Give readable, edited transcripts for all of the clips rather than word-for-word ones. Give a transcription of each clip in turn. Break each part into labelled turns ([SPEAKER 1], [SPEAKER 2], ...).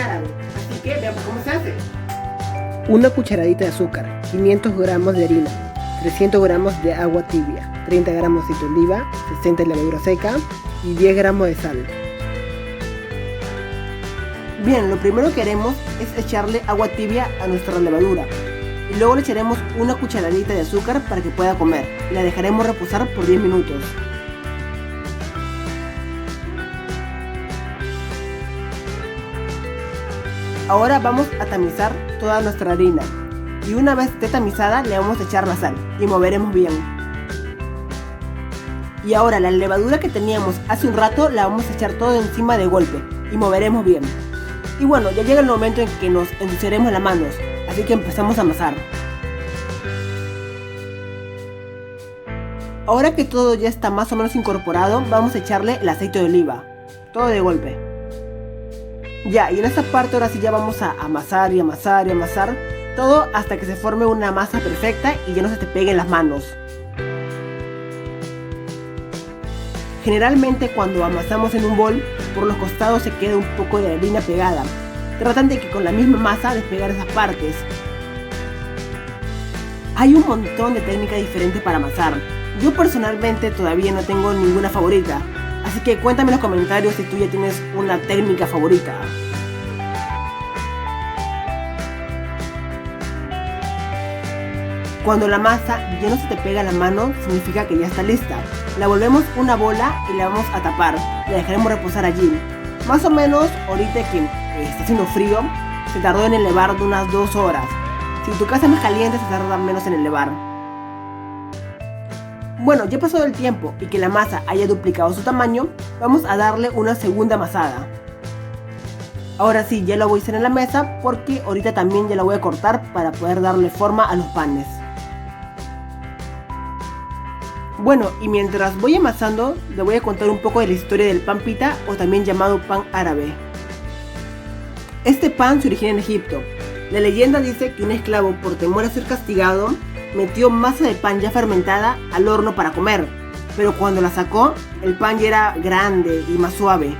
[SPEAKER 1] árabe, así que veamos cómo se hace.
[SPEAKER 2] Una cucharadita de azúcar, 500 gramos de harina, 300 gramos de agua tibia, 30 gramos de aceite de oliva, 60 de levadura seca y 10 gramos de sal.
[SPEAKER 1] Bien, lo primero que haremos es echarle agua tibia a nuestra levadura y luego le echaremos una cucharadita de azúcar para que pueda comer y la dejaremos reposar por 10 minutos. Ahora vamos a tamizar toda nuestra harina y una vez esté tamizada le vamos a echar la sal y moveremos bien. Y ahora la levadura que teníamos hace un rato la vamos a echar todo encima de golpe y moveremos bien. Y bueno, ya llega el momento en que nos ensuciaremos las manos, así que empezamos a amasar. Ahora que todo ya está más o menos incorporado, vamos a echarle el aceite de oliva, todo de golpe. Ya, y en esta parte ahora sí ya vamos a amasar y amasar y amasar, todo hasta que se forme una masa perfecta y ya no se te peguen las manos. Generalmente cuando amasamos en un bol, por los costados se queda un poco de harina pegada. Tratan de que con la misma masa despegar esas partes. Hay un montón de técnicas diferentes para amasar. Yo personalmente todavía no tengo ninguna favorita, así que cuéntame en los comentarios si tú ya tienes una técnica favorita. Cuando la masa ya no se te pega la mano, significa que ya está lista. La volvemos una bola y la vamos a tapar. La dejaremos reposar allí. Más o menos, ahorita que está haciendo frío, se tardó en elevar de unas 2 horas. Si tu casa es más caliente, se tarda menos en elevar. Bueno, ya pasó el tiempo y que la masa haya duplicado su tamaño, vamos a darle una segunda amasada. Ahora sí, ya la voy a hacer en la mesa porque ahorita también ya la voy a cortar para poder darle forma a los panes. Bueno, y mientras voy amasando, le voy a contar un poco de la historia del pan pita o también llamado pan árabe. Este pan se origina en Egipto. La leyenda dice que un esclavo, por temor a ser castigado, metió masa de pan ya fermentada al horno para comer, pero cuando la sacó, el pan ya era grande y más suave.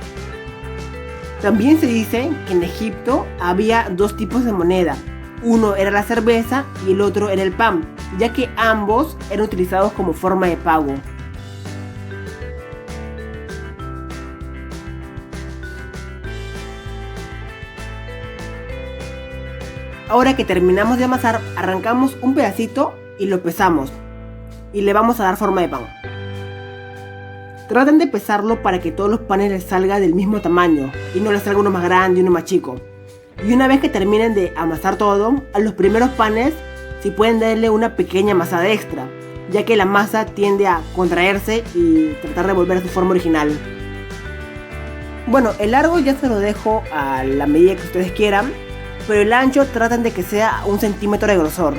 [SPEAKER 1] También se dice que en Egipto había 2 tipos de moneda. Uno era la cerveza y el otro era el pan, ya que ambos eran utilizados como forma de pago. Ahora que terminamos de amasar, arrancamos un pedacito y lo pesamos y le vamos a dar forma de pan. Traten de pesarlo para que todos los panes les salga del mismo tamaño y no les salga uno más grande y uno más chico. Y una vez que terminen de amasar todo, a los primeros panes si pueden darle una pequeña amasada extra, ya que la masa tiende a contraerse y tratar de volver a su forma original. Bueno, el largo ya se lo dejo a la medida que ustedes quieran, pero el ancho traten de que sea 1 centímetro de grosor.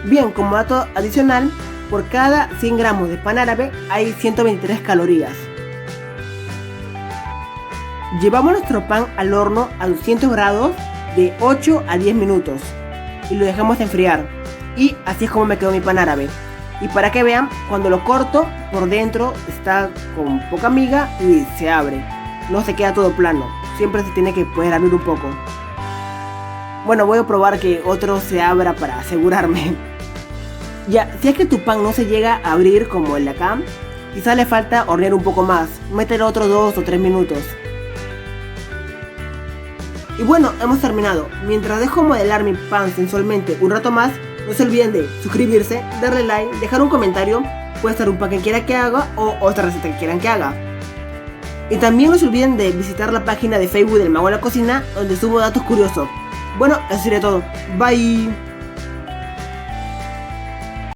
[SPEAKER 1] Bien, como dato adicional, por cada 100 gramos de pan árabe hay 123 calorías. Llevamos nuestro pan al horno a 200 grados de 8 a 10 minutos y lo dejamos enfriar. Y así es como me quedó mi pan árabe. Y para que vean, cuando lo corto, por dentro está con poca miga y se abre. No se queda todo plano, siempre se tiene que poder abrir un poco. Bueno, voy a probar que otro se abra para asegurarme. Ya, si es que tu pan no se llega a abrir como el de acá, quizá le falta hornear un poco más. Métele otros 2 o 3 minutos. Y bueno, hemos terminado. Mientras dejo modelar mi pan sensualmente un rato más, no se olviden de suscribirse, darle like, dejar un comentario. Puede ser un pan que quiera que haga o otra receta que quieran que haga. Y también no se olviden de visitar la página de Facebook del Mago de la Cocina, donde subo datos curiosos. Bueno, eso sería todo. Bye.